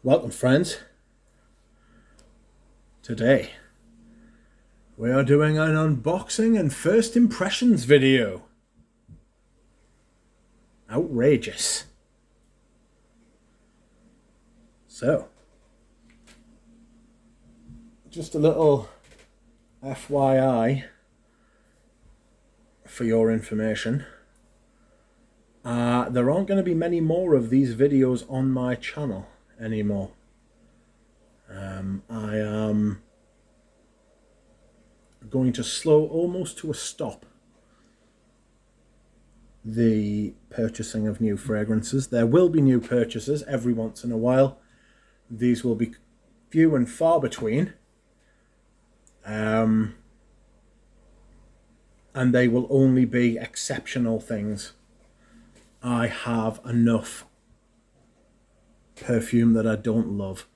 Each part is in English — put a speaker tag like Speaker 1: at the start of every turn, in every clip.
Speaker 1: Welcome, friends. Today we are doing an unboxing and first impressions video. Outrageous. So, just a little FYI for your information. There aren't going to be many more of these videos on my channel anymore. I am going to slow almost to a stop the purchasing of new fragrances. There will be new purchases every once in a while. These will be few and far between. And they will only be exceptional things. I have enough perfume that I don't love.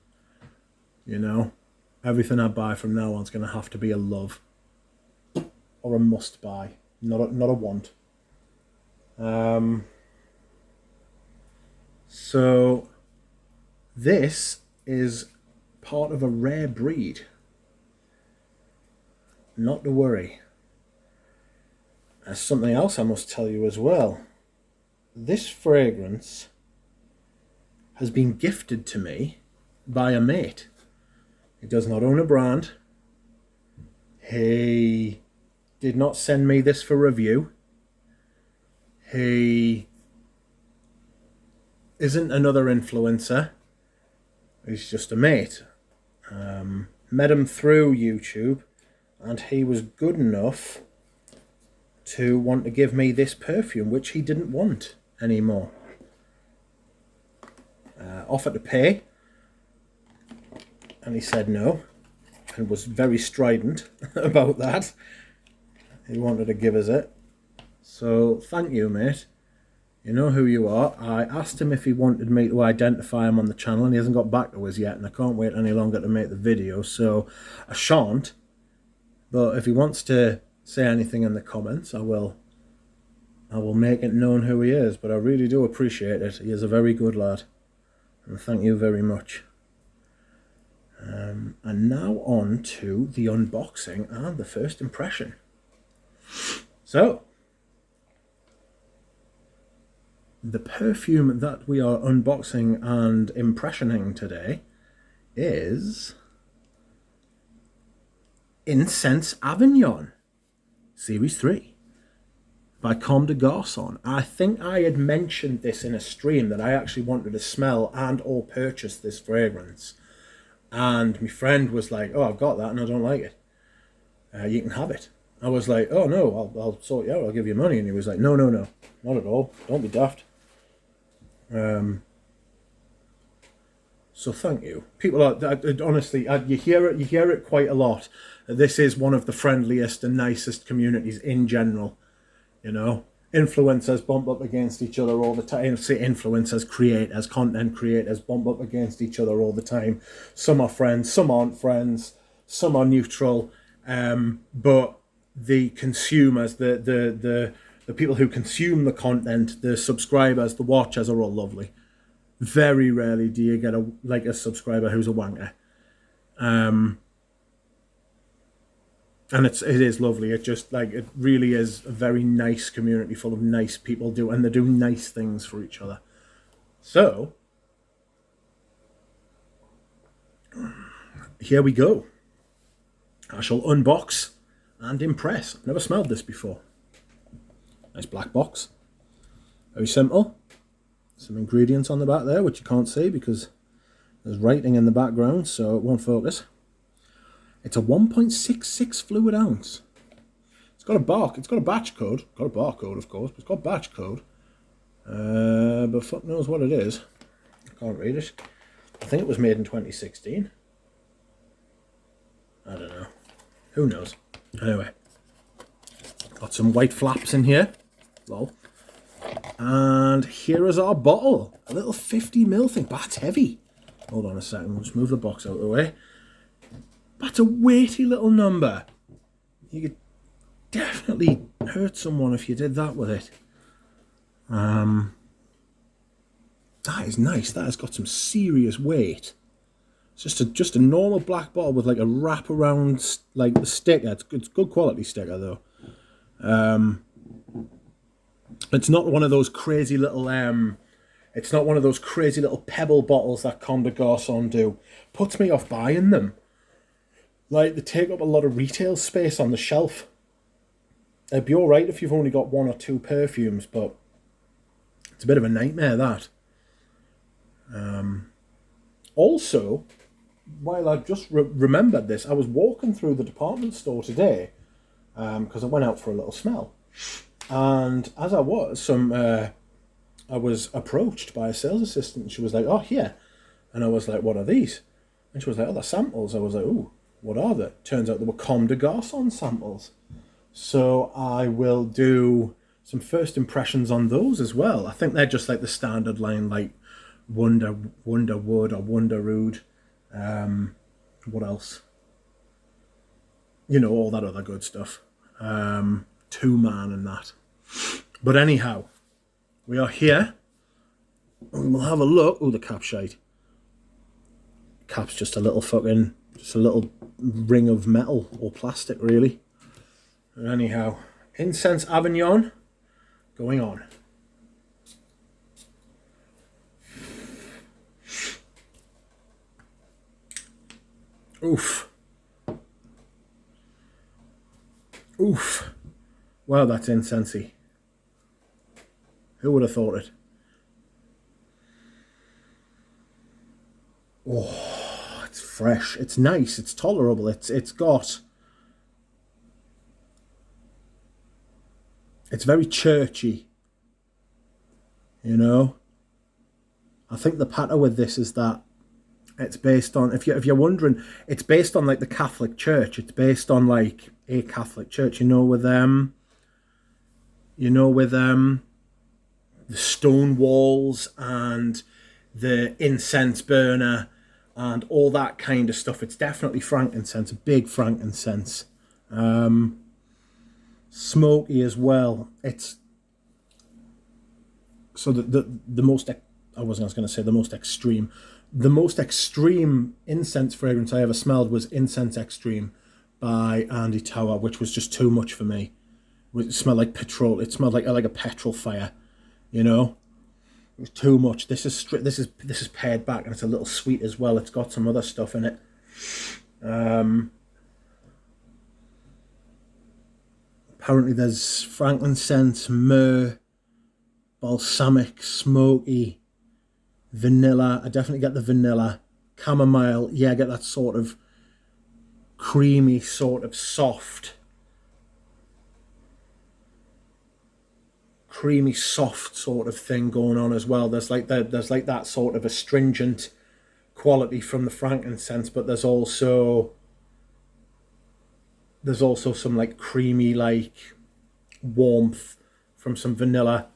Speaker 1: You know, everything I buy from now on is going to have to be a love or a must buy, not a want. So this is part of a rare breed. Not to worry. There's something else I must tell you as well. This fragrance has been gifted to me by a mate. He does not own a brand. He did not send me this for review. He isn't another influencer. He's just a mate. Met him through YouTube, and he was good enough to want to give me this perfume, which he didn't want anymore. Offered to pay, and he said no, and was very strident about that. He wanted to give us it. So thank you, mate. You know who you are. I asked him if he wanted me to identify him on the channel, and he hasn't got back to us yet, and I can't wait any longer to make the video, so I shan't. But if he wants to say anything in the comments, I will make it known who he is. But I really do appreciate it. He is a very good lad, and thank you very much. And now on to the unboxing and the first impression. So, the perfume that we are unboxing and impressioning today is Incense Avignon, Series 3, by Comme de Garçons. I think I had mentioned this in a stream that I actually wanted to smell and or purchase this fragrance. And my friend was like, oh, I've got that and I don't like it. You can have it. I was like, oh no, I'll sort you out, I'll give you money. And he was like, no, not at all. Don't be daft. So thank you. People are, honestly, you hear it quite a lot. This is one of the friendliest and nicest communities in general. You know, influencers bump up against each other all the time. Say influencers, creators, content creators bump up against each other all the time. Some are friends, some aren't friends, some are neutral. But the consumers, the people who consume the content, the subscribers, the watchers are all lovely. Very rarely do you get a subscriber who's a wanker. And it is lovely. It just it really is a very nice community full of nice people and they do nice things for each other. So here we go. I shall unbox and impress. I've never smelled this before. Nice black box. Very simple. Some ingredients on the back there, which you can't see because there's writing in the background, so it won't focus. It's a 1.66 fluid ounce. It's got a batch code. Got a barcode, of course, but it's got batch code. But fuck knows what it is. I can't read it. I think it was made in 2016. I don't know. Who knows? Anyway. Got some white flaps in here. Lol. And here is our bottle. A little 50ml thing. But that's heavy. Hold on a second. We'll just move the box out of the way. That's a weighty little number. You could definitely hurt someone if you did that with it. That is nice. That has got some serious weight. It's just a normal black bottle with like a wrap around like the sticker. It's good quality sticker though. It's not one of those crazy little it's not one of those crazy little pebble bottles that Comme des Garçons do. Puts me off buying them. Like, they take up a lot of retail space on the shelf. It'd be alright if you've only got one or two perfumes, but it's a bit of a nightmare, that. Also, while I've just remembered this, I was walking through the department store today, because I went out for a little smell. And as I was, I was approached by a sales assistant, and she was like, "Oh, here." And I was like, "What are these?" And she was like, "Oh, they're samples." I was like, "Ooh, what are they?" Turns out they were Comme des Garçons samples. So I will do some first impressions on those as well. I think they're just like the standard line, like Wonder Wood or Wonder Oud. What else? You know, all that other good stuff. Two Man and that. But anyhow, we are here. And we'll have a look. Oh, the cap's shite. Cap's just a little ring of metal or plastic, really. But anyhow, Incense Avignon going on. Oof. Oof. Wow, that's incensey. Who would have thought it? Oh, it's fresh. It's nice. It's tolerable. It's very churchy. You know? I think the patter with this is that it's based on, if you're wondering, it's based on like the Catholic Church. It's based on like a Catholic Church, with the stone walls and the incense burner and all that kind of stuff. It's definitely frankincense, a big frankincense. Smoky as well. It's so the most, I was going to say the most extreme. The most extreme incense fragrance I ever smelled was Incense Extreme by Andy Tower, which was just too much for me. It smelled like petrol. It smelled like a petrol fire, It was too much. This is pared back, and it's a little sweet as well. It's got some other stuff in it. Apparently there's frankincense, myrrh, balsamic, smoky, vanilla. I definitely get the vanilla. Chamomile. Yeah, I get that sort of creamy, sort of soft, sort of thing going on as well. There's like that sort of astringent quality from the frankincense, but there's also some like creamy, like warmth from some vanilla.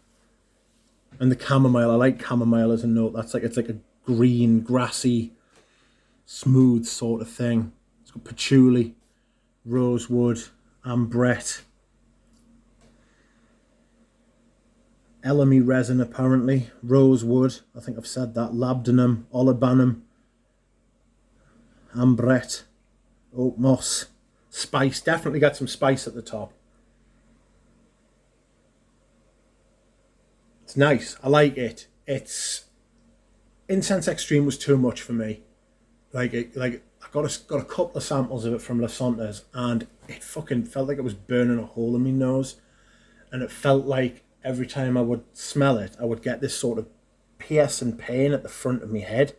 Speaker 1: And the chamomile, I like chamomile as a note. It's like a green, grassy, smooth sort of thing. It's got patchouli, rosewood, ambrette, elemi resin apparently, rosewood, I think I've said that, labdanum, olibanum, ambrette, oak moss, spice. Definitely got some spice at the top. It's nice. I like it. It's Incense Extreme was too much for me. I got a couple of samples of it from La Santa's, and it fucking felt like it was burning a hole in my nose, and it felt like every time I would smell it, I would get this sort of piercing pain at the front of my head.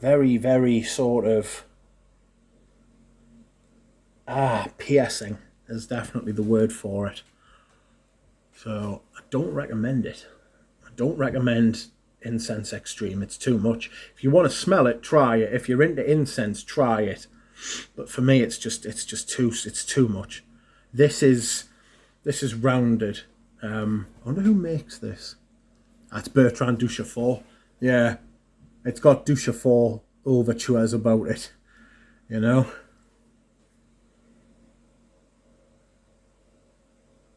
Speaker 1: Very, very sort of piercing is definitely the word for it. So I don't recommend it. I don't recommend Incense Extreme. It's too much. If you want to smell it, try it. If you're into incense, try it. But for me, it's too much. This is rounded. I wonder who makes this. That's Bertrand Duchefort. Yeah, it's got Duchefort overtures about it.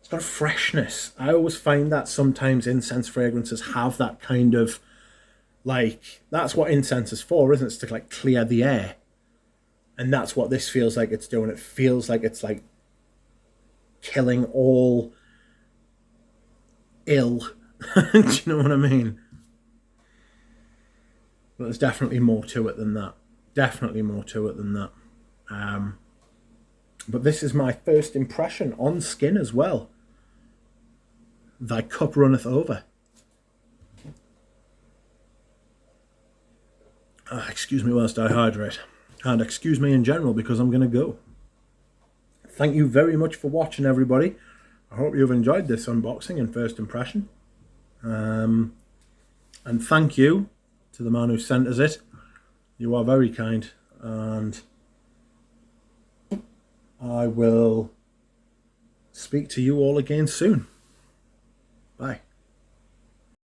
Speaker 1: it's got a freshness. I always find that sometimes incense fragrances have that kind of, like, that's what incense is for, isn't it? It's to like clear the air. And that's what this feels like it's doing. It feels like it's like killing all ill. Do you know what I mean? But there's definitely more to it than that. Definitely more to it than that. But this is my first impression on skin as well. Thy cup runneth over. Excuse me whilst I hydrate. And excuse me in general, because I'm going to go. Thank you very much for watching, everybody. I hope you've enjoyed this unboxing and first impression. And thank you to the man who sent us it. You are very kind. And I will speak to you all again soon. Bye.